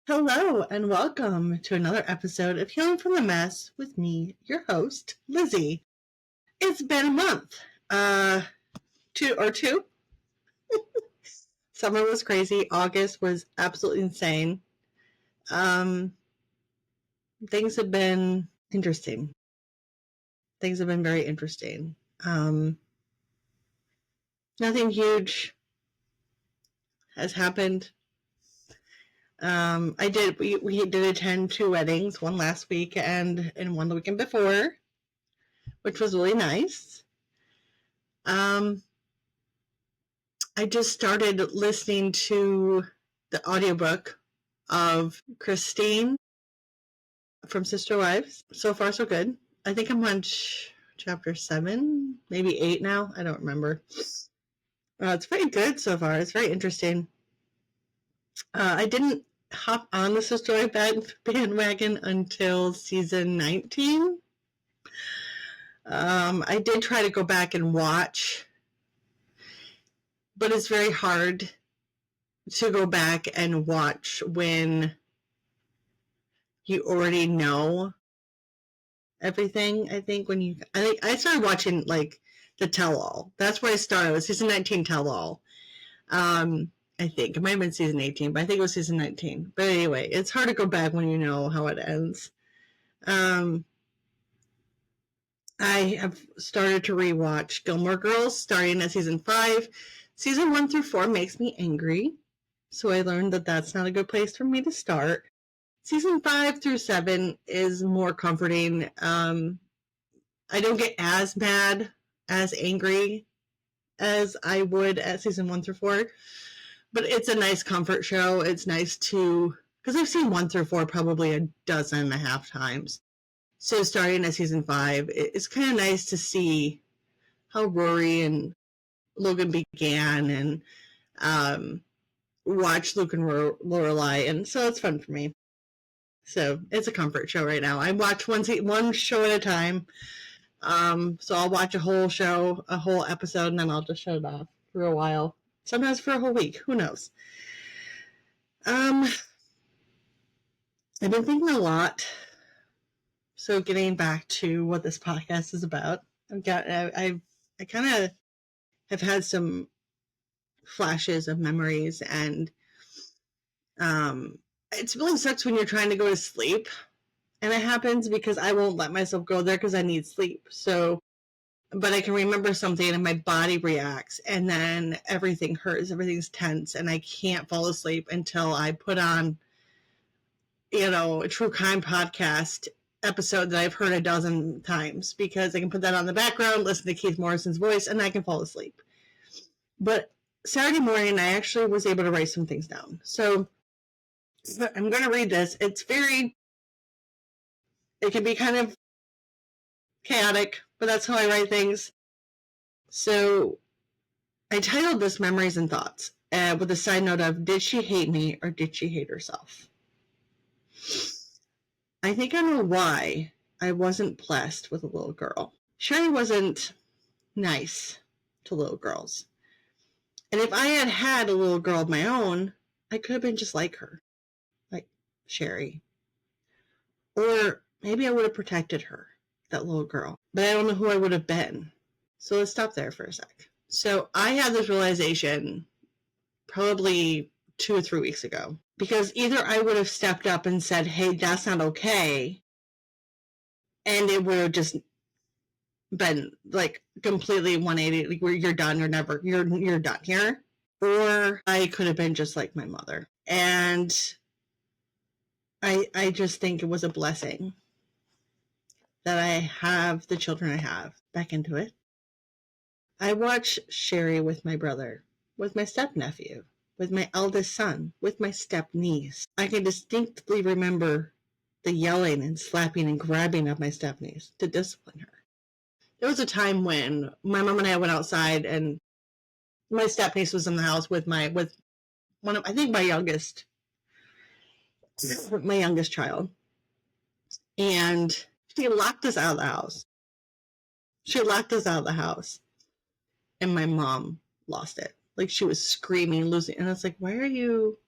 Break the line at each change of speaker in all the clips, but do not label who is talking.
Hello and welcome to another episode of Healing from the Mess with me, your host, Lizzie. It's been a month. Two. Summer was crazy. August was absolutely insane. Things have been interesting. Things have been very interesting. Nothing huge has happened. We did attend 2 weddings, one last week and one the weekend before, which was really nice. I just started listening to the audiobook of Christine from Sister Wives. So far, so good. I think I'm on chapter 7, maybe 8 now. I don't remember. It's very good so far. It's very interesting. I didn't hop on the Sister Wives bandwagon until season 19. I did try to go back and watch, but it's very hard to go back and watch when you already know everything. I started watching like the tell-all. That's where I started. It was season 19 tell-all. I think it might have been season 18, but I think it was season 19. But anyway, it's hard to go back when you know how it ends. I have started to rewatch Gilmore Girls starting at season 5. Season 1 through 4 makes me angry, so I learned that that's not a good place for me to start. Season 5 through 7 is more comforting. I don't get as mad, as angry as I would at season 1 through 4, but it's a nice comfort show. It's nice to, because I've seen 1 through 4 probably 12.5 times. So starting at season 5, it's kind of nice to see how Rory and Logan began and watch Luke and Lorelai, and so it's fun for me. So it's a comfort show right now. I watch one show at a time. So I'll watch a whole show, a whole episode, and then I'll just shut it off for a while. Sometimes for a whole week. Who knows? I've been thinking a lot. So getting back to what this podcast is about, I kind of have had some flashes of memories, and it really sucks when you're trying to go to sleep, and it happens because I won't let myself go there because I need sleep. So, but I can remember something and my body reacts, and then everything hurts, everything's tense, and I can't fall asleep until I put on, a true crime podcast episode that I've heard a dozen times, because I can put that on the background, listen to Keith Morrison's voice, and I can fall asleep. But Saturday morning, I actually was able to write some things down. So I'm going to read this. It can be kind of chaotic, but that's how I write things. So I titled this Memories and Thoughts, with a side note of, did she hate me or did she hate herself? I think I know why I wasn't blessed with a little girl. Sherry wasn't nice to little girls. And if I had had a little girl of my own, I could have been just like her, like Sherry. Or maybe I would have protected her, that little girl. But I don't know who I would have been. So let's stop there for a sec. So I had this realization probably 2 or 3 weeks ago. Because either I would have stepped up and said, hey, that's not okay. And it would have just been like completely 180, like, where you're done, you're done here. Or I could have been just like my mother. And I just think it was a blessing that I have the children I have. Back into it. I watch Sherry with my brother, with my stepnephew, with my eldest son, with my stepniece. I can distinctly remember the yelling and slapping and grabbing of my stepniece to discipline her. There was a time when my mom and I went outside, and my stepniece was in the house with one of, I think, my youngest child. And she locked us out of the house. And my mom lost it. Like, she was screaming, losing. And I was like, why are you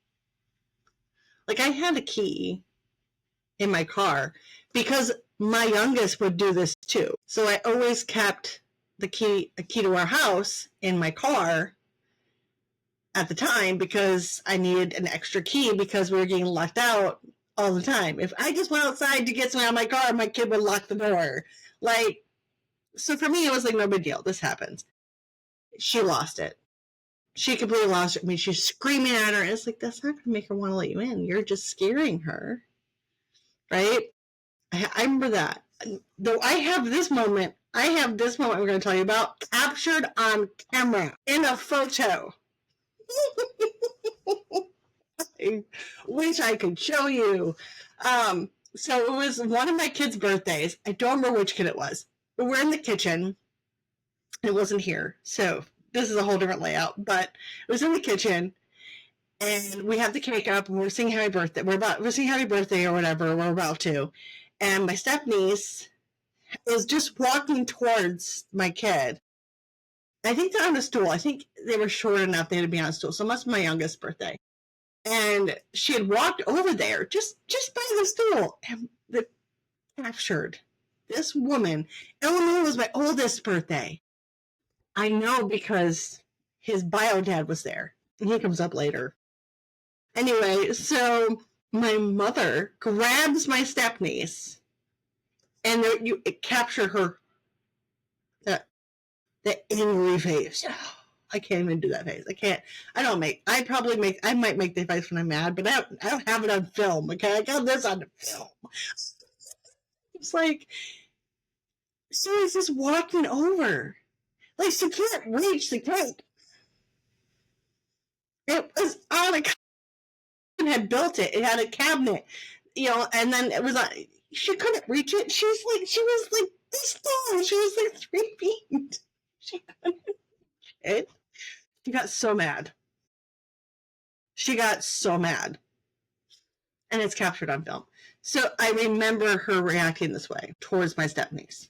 Like, I had a key in my car because my youngest would do this too. So I always kept a key to our house in my car at the time because I needed an extra key because we were getting locked out all the time. If I just went outside to get something out of my car, my kid would lock the door. Like, so for me, it was like, no big deal. This happens. She lost it. She completely lost it. I mean, she's screaming at her. And it's like, that's not going to make her want to let you in. You're just scaring her. Right? I remember that. Though I have this moment I'm going to tell you about, captured on camera in a photo. I wish I could show you. So it was one of my kids' birthdays. I don't remember which kid it was. But we're in the kitchen. It wasn't here. So this is a whole different layout. But it was in the kitchen. And we have the cake up and we're singing happy birthday. We're singing happy birthday or whatever. We're about to. And my step-niece is just walking towards my kid. I think they're on a stool. I think they were short enough they had to be on a stool. So it must be my youngest birthday. And she had walked over there just by the stool and captured this woman. Eleanor was my oldest birthday. I know because his bio dad was there. And he comes up later. Anyway, so my mother grabs my step-niece and it captured her, that angry face. I can't even do that face. I might make the face when I'm mad, but I don't have it on film, okay? I got this on film. It's like, she was just walking over. Like, she can't reach the cake. It was on a cabinet, had built it. It had a cabinet, and then it was like, she couldn't reach it. She was like this tall. She was like 3 feet. She couldn't reach it. She got so mad. And it's captured on film. So I remember her reacting this way towards my step-niece.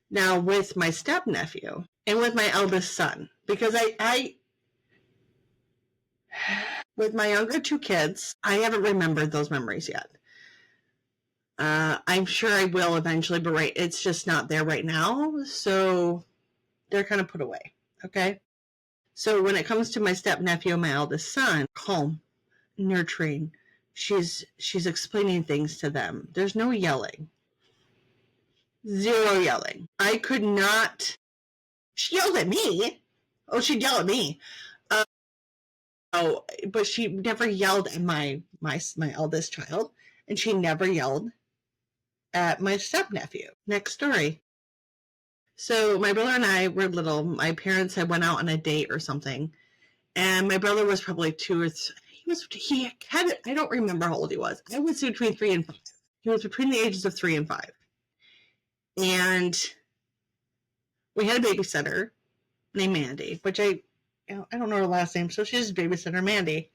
Now, with my step-nephew and with my eldest son, because I with my younger 2 kids, I haven't remembered those memories yet. I'm sure I will eventually, but it's just not there right now. So they're kind of put away. Okay. So when it comes to my step-nephew and my eldest son, calm, nurturing, she's explaining things to them. There's no yelling. 0 yelling. I could not. She yelled at me. Oh, she'd yell at me. But she never yelled at my eldest child, and she never yelled at my step-nephew. Next story. So my brother and I were little. My parents had went out on a date or something, and my brother was probably 2 or 3. I don't remember how old he was. I would say between 3 and 5. He was between the ages of 3 and 5. And we had a babysitter named Mandy, which I don't know her last name, so she's babysitter Mandy.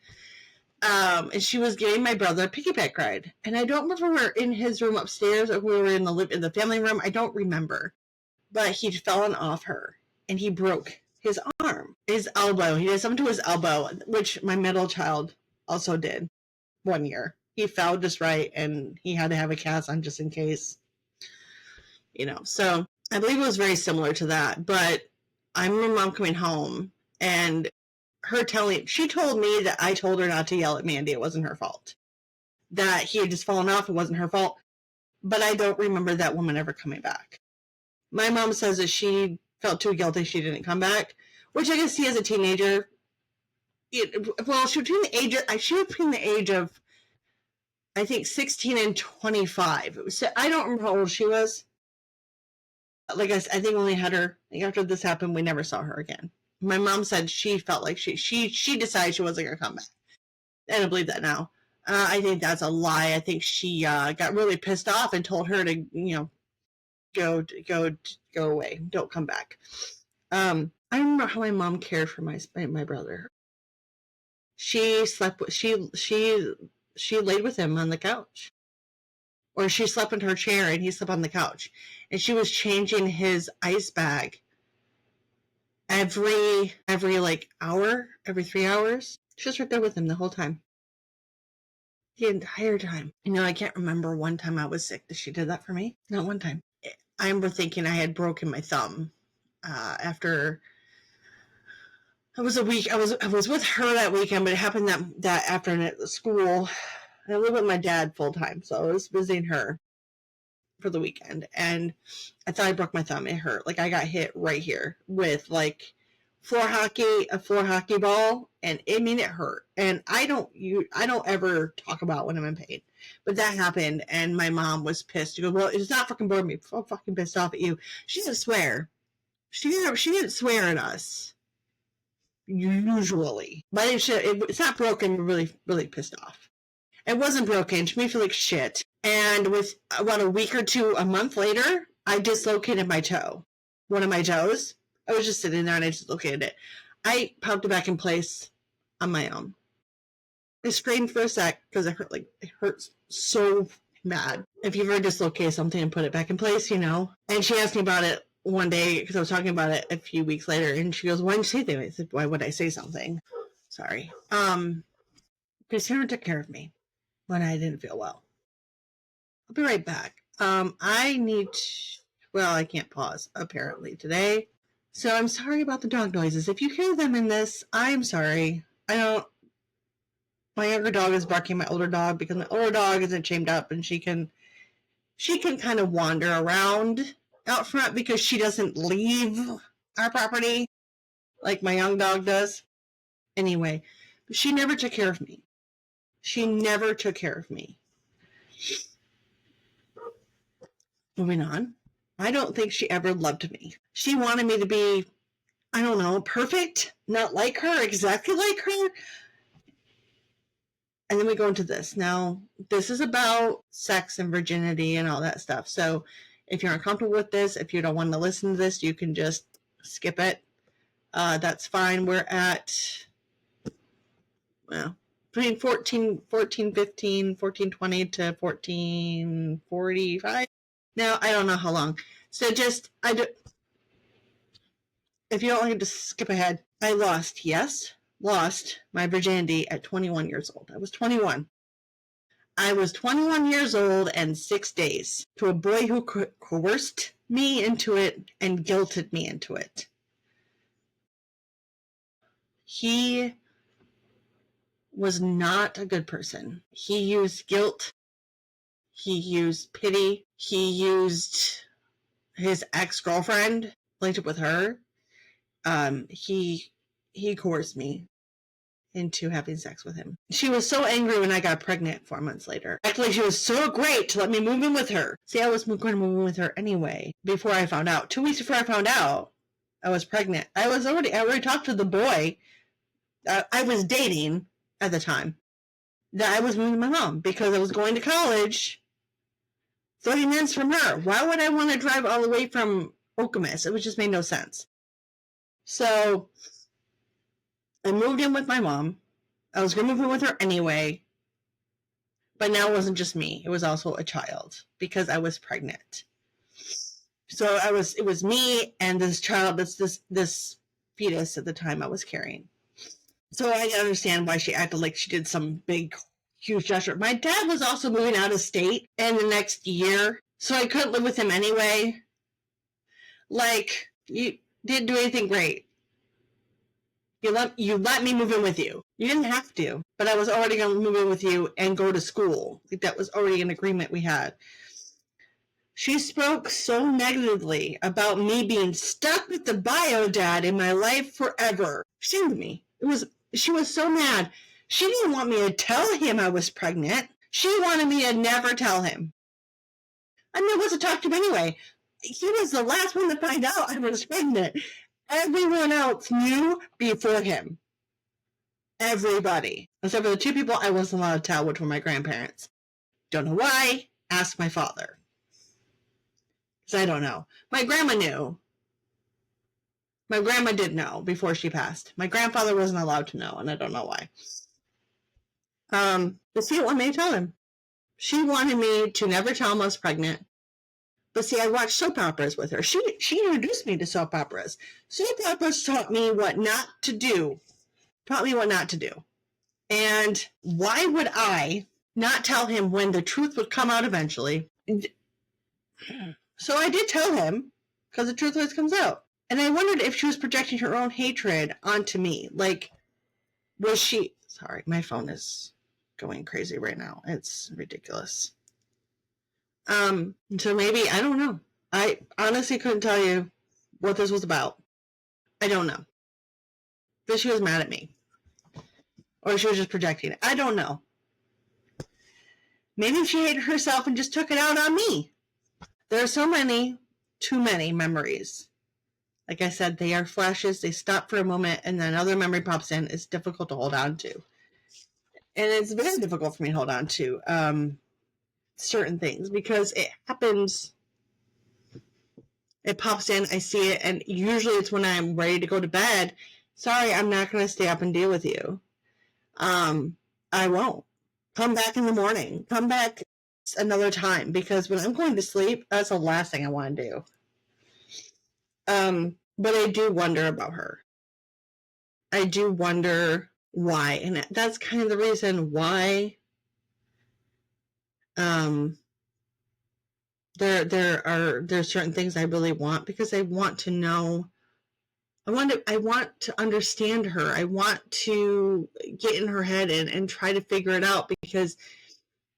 And she was giving my brother a piggyback ride. And I don't remember if we were in his room upstairs or if we were in the family room. I don't remember. But he'd fallen off her, and he broke his arm, his elbow. He did something to his elbow, which my middle child also did 1 year. He fell just right, and he had to have a cast on just in case. So I believe it was very similar to that. But I remember Mom coming home, and she told me that I told her not to yell at Mandy. It wasn't her fault. That he had just fallen off. It wasn't her fault. But I don't remember that woman ever coming back. My mom says that she felt too guilty she didn't come back, which I can see as a teenager. She was between the age of, I think, 16 and 25. So I don't remember how old she was. Like I think when we had her, after this happened, we never saw her again. My mom said she felt like she decided she wasn't going to come back. I don't believe that now. I think that's a lie. I think she got really pissed off and told her to, go away. Don't come back. I remember how my mom cared for my brother. She laid with him on the couch, or she slept in her chair and he slept on the couch, and she was changing his ice bag every like hour, every 3 hours. She was right there with him the whole time. the entire time. I can't remember one time I was sick that she did that for me. Not one time. I remember thinking I had broken my thumb after it was a week. I was with her that weekend, but it happened that afternoon at the school. I live with my dad full time, so I was visiting her for the weekend, and I thought I broke my thumb. It hurt. Like I got hit right here with like a floor hockey ball, and it hurt. And I don't ever talk about when I'm in pain, but that happened, and my mom was pissed. She goes, "Well, it's not fucking bothering me. I'm fucking pissed off at you." She didn't swear. She didn't swear at us. Usually, but it's not broken. Really, really pissed off. It wasn't broken. She made me feel like shit. And with about a week or two, a month later, I dislocated my toe. One of my toes. I was just sitting there and I dislocated it. I popped it back in place on my own. I strained for a sec because it hurts so bad. If you've ever dislocated something and put it back in place, And she asked me about it one day because I was talking about it a few weeks later, and she goes, "Why didn't you say anything?" I said, "Why would I say something?" Sorry. Because Sarah took care of me when I didn't feel well. I'll be right back. I can't pause apparently today. So I'm sorry about the dog noises. If you hear them in this, I'm sorry. My younger dog is barking at my older dog because my older dog isn't chained up, and she can kind of wander around out front because she doesn't leave our property like my young dog does. Anyway, she never took care of me. Moving on. I don't think she ever loved me. She wanted me to be, I don't know, perfect, not like her, exactly like her. And then we go into this. Now, this is about sex and virginity and all that stuff. So if you're uncomfortable with this, if you don't want to listen to this, you can just skip it. That's fine. We're at, between 1420 to 1445. Now, I don't know how long. So if you don't like to skip ahead, I lost my virginity at 21 years old. I was 21. I was 21 years old and 6 days to a boy who coerced me into it and guilted me into it. He was not a good person. He used guilt. He used pity. He used his ex-girlfriend, linked up with her. He coerced me into having sex with him. She was so angry when I got pregnant 4 months later. Actually, she was so great to let me move in with her. See, I was going to move in with her anyway before I found out. 2 weeks before I found out I was pregnant. I already talked to the boy I was dating at the time that I was moving to my mom because I was going to college 30 minutes from her. Why would I want to drive all the way from Okemos? It just made no sense. So I moved in with my mom. I was going to move in with her anyway. But now it wasn't just me. It was also a child because I was pregnant. So it was me and this child, this fetus at the time I was carrying. So I understand why she acted like she did some big, huge gesture. My dad was also moving out of state in the next year, so I couldn't live with him anyway. Like, you didn't do anything great. You let me move in with you. You didn't have to, but I was already going to move in with you and go to school. Like, that was already an agreement we had. She spoke so negatively about me being stuck with the bio dad in my life forever. Shamed me. She was so mad. She didn't want me to tell him I was pregnant. She wanted me to never tell him. I knew what to talk to him anyway. He was the last one to find out I was pregnant. Everyone else knew before him. Everybody. Except for the 2 people I wasn't allowed to tell, which were my grandparents. Don't know why. Ask my father. Because I don't know. My grandma knew. My grandma did know before she passed. My grandfather wasn't allowed to know, and I don't know why. But she didn't want me to tell him. She wanted me to never tell him I was pregnant. But see, I watched soap operas with her. She introduced me to soap operas. Soap operas taught me what not to do. And why would I not tell him when the truth would come out eventually. So I did tell him, because the truth always comes out. And I wondered if she was projecting her own hatred onto me. Like, was she... Sorry, my phone is going crazy right now. It's ridiculous. So maybe, I don't know. I honestly couldn't tell you what this was about. I don't know. But she was mad at me. Or she was just projecting it. I don't know. Maybe she hated herself and just took it out on me. There are so many, too many memories. Like I said, they are flashes. They stop for a moment and then another memory pops in. It's difficult to hold on to. And it's very difficult for me to hold on to certain things because it happens. It pops in, I see it, and usually it's when I'm ready to go to bed. Sorry, I'm not going to stay up and deal with you. I won't. Come back in the morning. Come back another time, because when I'm going to sleep, that's the last thing I want to do. But I do wonder about her. I do wonder why, and that's kind of the reason why there's certain things I really want, because I want to know. I want to understand her. I want to get in her head and try to figure it out, because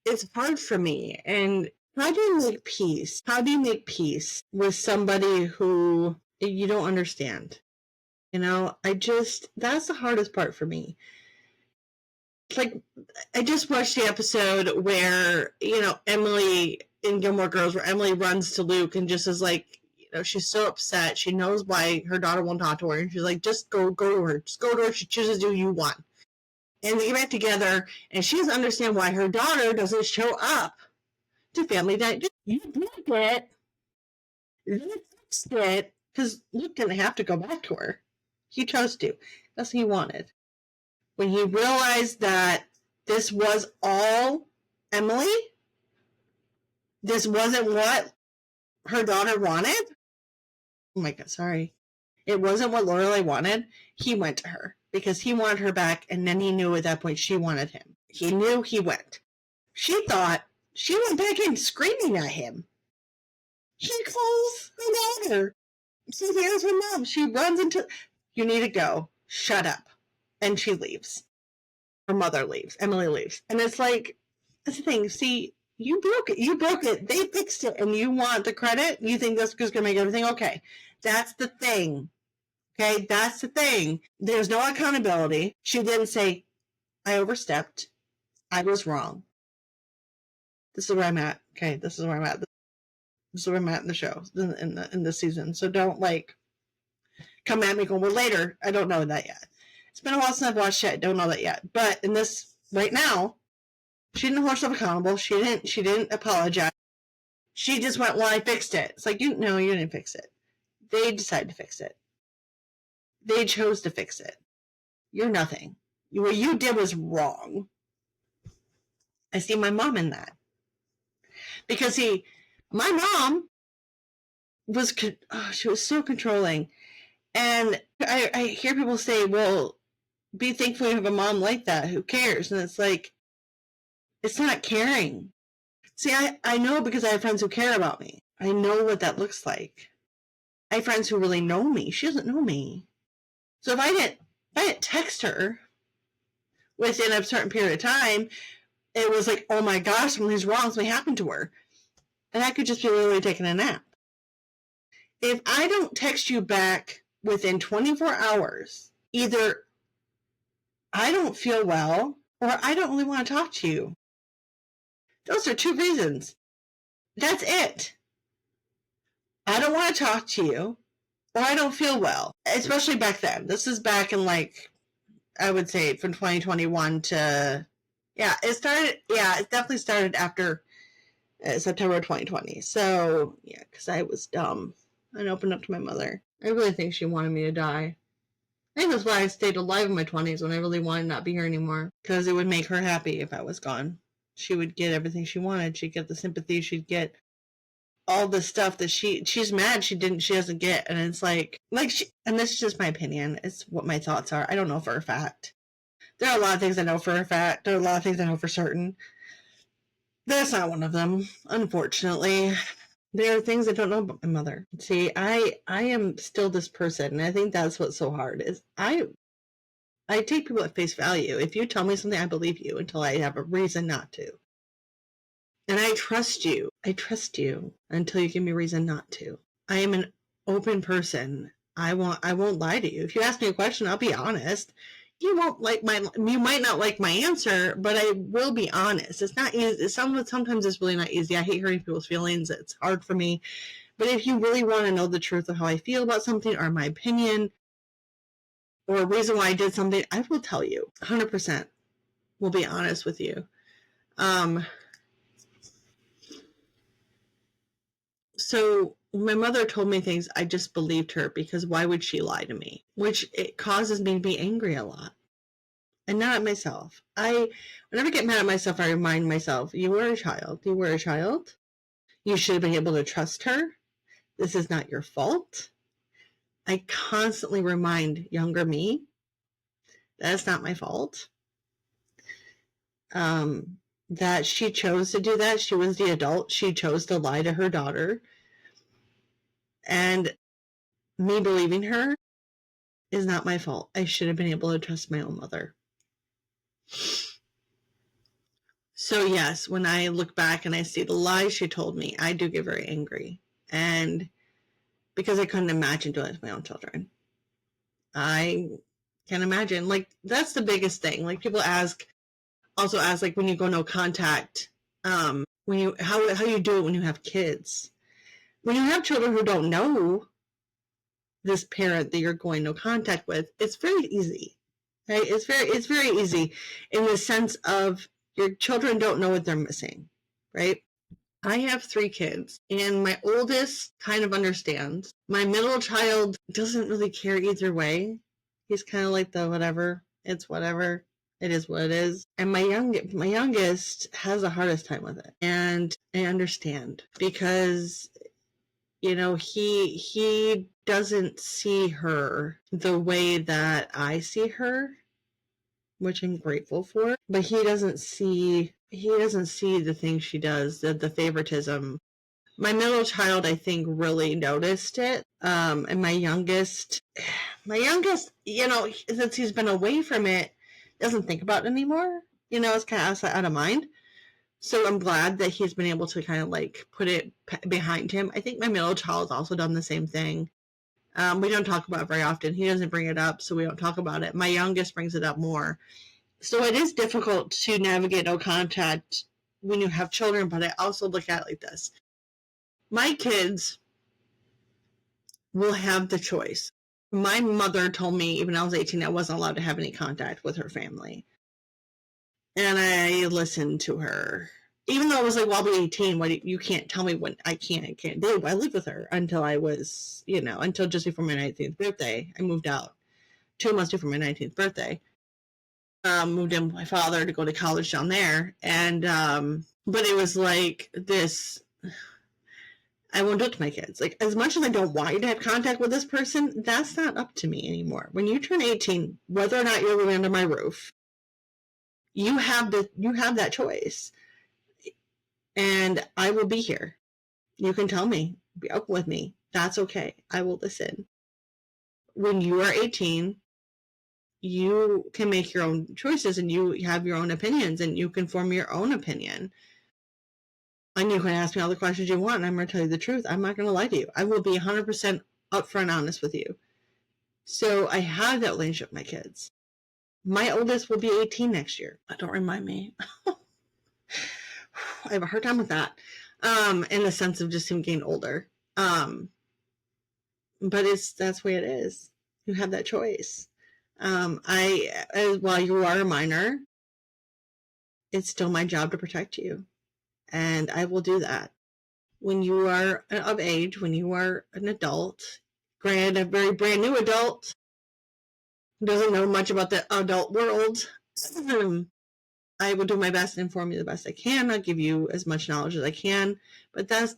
it's hard for me. And how do you make peace? How do you make peace with somebody who you don't understand? You know, that's the hardest part for me. Like, I just watched the episode where, Emily in Gilmore Girls, where Emily runs to Luke and just is like, she's so upset. She knows why her daughter won't talk to her. And she's like, just go to her. Just go to her. She chooses who you want. And they get back together, and she doesn't understand why her daughter doesn't show up to family day. You broke it. You fixed it. Because Luke didn't have to go back to her. He chose to. That's what he wanted. When he realized that this was all Emily, this wasn't what her daughter wanted. Oh my God, sorry. It wasn't what Lorelai wanted. He went to her because he wanted her back, and then he knew at that point she wanted him. He knew, he went. She thought she went back in screaming at him. She calls her daughter. She hears her mom. She runs into, you need to go. Shut up. And she leaves. Her mother leaves. Emily leaves. And it's like, that's the thing. See, you broke it. You broke it. They fixed it. And you want the credit? You think that's just going to make everything okay. That's the thing. Okay? That's the thing. There's no accountability. She didn't say, I overstepped. I was wrong. This is where I'm at. Okay? This is where I'm at. This is where I'm at in the show, in the season. So don't, come at me going, well, later. I don't know that yet. It's been a while since I've watched it. I don't know that yet. But in this, right now, she didn't hold herself accountable. She didn't apologize. She just went, well, I fixed it. It's like, no, you didn't fix it. They decided to fix it. They chose to fix it. You're nothing. What you did was wrong. I see my mom in that. Because my mom was, she was so controlling. And I hear people say, well, be thankful you have a mom like that. Who cares? And it's like, it's not caring. See, I know, because I have friends who care about me. I know what that looks like. I have friends who really know me. She doesn't know me. So if I didn't text her within a certain period of time, it was like, oh my gosh, something's wrong. Something happened to her. And I could just be literally taking a nap. If I don't text you back within 24 hours, either I don't feel well or I don't really want to talk to you. Those are two reasons. That's it. I don't want to talk to you, or I don't feel well. Especially back then. This is back in, I would say from 2021 to, it definitely started after September 2020. So, because I was dumb and opened up to my mother. I really think she wanted me to die. I think that's why I stayed alive in my 20s, when I really wanted to not be here anymore. Because it would make her happy if I was gone. She would get everything she wanted. She'd get the sympathy. She'd get all the stuff that she's mad she doesn't get. And it's and this is just my opinion. It's what my thoughts are. I don't know for a fact. There are a lot of things I know for a fact. There are a lot of things I know for certain. That's not one of them, unfortunately. There are things I don't know about my mother. See, I am still this person, and I think that's what's so hard is I take people at face value. If you tell me something, I believe you until I have a reason not to. And I trust you. I trust you until you give me a reason not to. I am an open person. I won't lie to you. If you ask me a question, I'll be honest. You might not like my answer, but I will be honest. It's not easy. Sometimes it's really not easy. I hate hurting people's feelings. It's hard for me. But if you really want to know the truth of how I feel about something or my opinion or a reason why I did something, I will tell you 100%. Will be honest with you. So my mother told me things, I just believed her because why would she lie to me? Which it causes me to be angry a lot. And not at myself. Whenever I get mad at myself, I remind myself, you were a child. You were a child. You should have been able to trust her. This is not your fault. I constantly remind younger me that it's not my fault. That she chose to do that. She was the adult. She chose to lie to her daughter. And me believing her is not my fault. I should have been able to trust my own mother. So yes, when I look back and I see the lies she told me, I do get very angry. And because I couldn't imagine doing it to my own children. I can't imagine. Like, that's the biggest thing. Like, people also ask, like, when you go no contact, how you do it when you have kids. When you have children who don't know this parent that you're going no contact with, it's very easy. Right? It's very easy in the sense of your children don't know what they're missing, right? I have 3 kids, and my oldest kind of understands. My middle child doesn't really care either way. He's kind of like the whatever. It's whatever. It is what it is. And my youngest has the hardest time with it. And I understand because, you know, he doesn't see her the way that I see her, which I'm grateful for, but he doesn't see the things she does, the favoritism. My middle child, I think, really noticed it. And my youngest, you know, since he's been away from it, doesn't think about it anymore. You know, it's kind of out of mind. So I'm glad that he's been able to kind of like put it behind him. I think my middle child's also done the same thing. We don't talk about it very often. He doesn't bring it up, so we don't talk about it. My youngest brings it up more. So it is difficult to navigate no contact when you have children, but I also look at it like this. My kids will have the choice. My mother told me, even when I was 18, I wasn't allowed to have any contact with her family. And I listened to her. Even though I was like, well, I'll be 18. You can't tell me what I can't do. I lived with her until I was, you know, until just before my 19th birthday. I moved out 2 months before my 19th birthday. Moved in with my father to go to college down there. And, but it was like this, I won't do it to my kids. Like, as much as I don't want you to have contact with this person, that's not up to me anymore. When you turn 18, whether or not you're living under my roof, you have that choice. And I will be here. You can tell me, be open with me. That's okay. I will listen. When you are 18, you can make your own choices and you have your own opinions and you can form your own opinion. And you can ask me all the questions you want and I'm going to tell you the truth. I'm not going to lie to you. I will be 100% upfront honest with you. So I have that relationship with my kids. My oldest will be 18 next year. Don't remind me. I have a hard time with that. In the sense of just him getting older. But that's the way it is. You have that choice. While you are a minor, it's still my job to protect you. And I will do that. When you are of age, when you are an adult, granted, a very brand new adult, who doesn't know much about the adult world, I will do my best to inform you the best I can. I'll give you as much knowledge as I can. But that's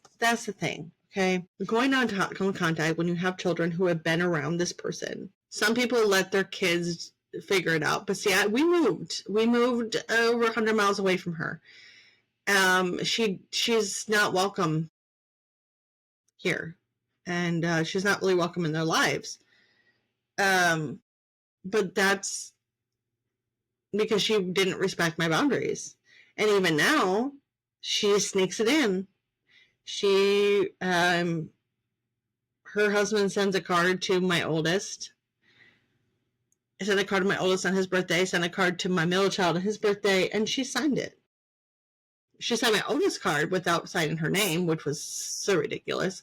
the thing, okay? Going on contact when you have children who have been around this person. Some people let their kids figure it out. But see, we moved over 100 miles away from her. She's not welcome here, and she's not really welcome in their lives. But that's because she didn't respect my boundaries. And even now, she sneaks it in. Her husband sends a card to my oldest. I sent a card to my oldest on his birthday, sent a card to my middle child on his birthday, and she signed it. She signed my oldest card without signing her name, which was so ridiculous.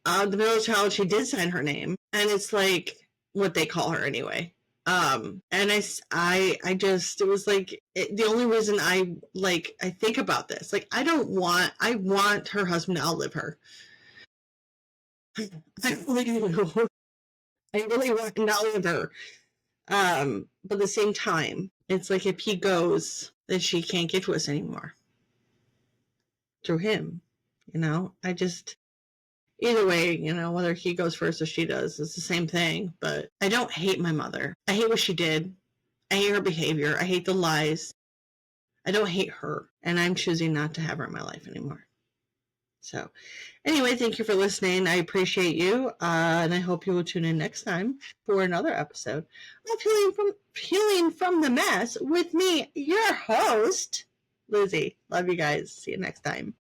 The middle child, she did sign her name, and it's like what they call her anyway. And I just, it was like, the only reason I think about this, like, I want her husband to outlive her. I really do. I really want him to outlive her. But at the same time, it's like if he goes, then she can't get to us anymore. Through him, I just, either way, whether he goes first or she does, it's the same thing. But I don't hate my mother. I hate what she did. I hate her behavior. I hate the lies. I don't hate her. And I'm choosing not to have her in my life anymore. So anyway, thank you for listening. I appreciate you. And I hope you will tune in next time for another episode of Healing from the Mess with me, your host, Lizzie. Love you guys. See you next time.